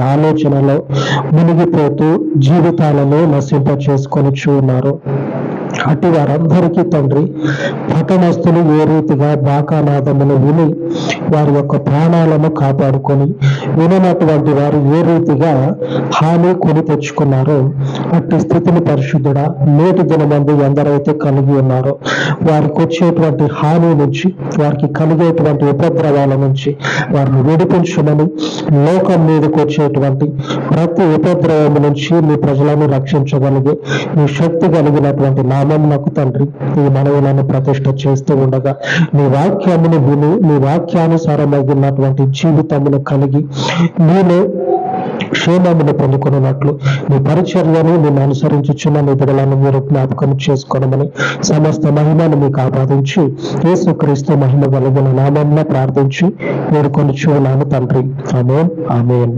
ఆలోచనలో మునిగిపోతూ జీవితాలను నశింప చేసుకొని ఉన్నారు. అటు వారందరికీ తండ్రి, పట్టణస్థులు ఏ రీతిగా బాకానాదమును విని వారి యొక్క ప్రాణాలను కాపాడుకొని విననటువంటి వారు ఏ రీతిగా హాని కొని తెచ్చుకున్నారో అట్టి స్థితిని పరిశుద్ధుడా నేటి దినమందు ఎందరైతే కలిగి ఉన్నారో వారికి వచ్చేటువంటి హాని నుంచి, వారికి కలిగేటువంటి ఉపద్రవాల నుంచి వారిని విడిపించమని, లోకం మీదకి వచ్చేటువంటి ప్రతి ఉపద్రవం నుంచి మీ ప్రజలను రక్షించగలిగే మీ శక్తి కలిగినటువంటి నామమునకు తండ్రి ఈ మనవులను ప్రతిష్ఠ చేస్తూ ఉండగా నీ వాక్యమును విని నీ వాక్యానుసారమైనటువంటి జీవితమును కలిగి నీలో క్షేమమును పొందుకున్నట్లు నీ పరిచర్యను నేను అనుసరించుచున్న నీ బిడ్డలను మీరు జ్ఞాపకం చేసుకోనమని సమస్త మహిమను మీకు ఆపాదించి యేసుక్రీస్తు మహిమ కలిగిన నామమున ప్రార్థించి వేడుకొనుచున్నాను తండ్రి. ఆమేన్, ఆమేన్.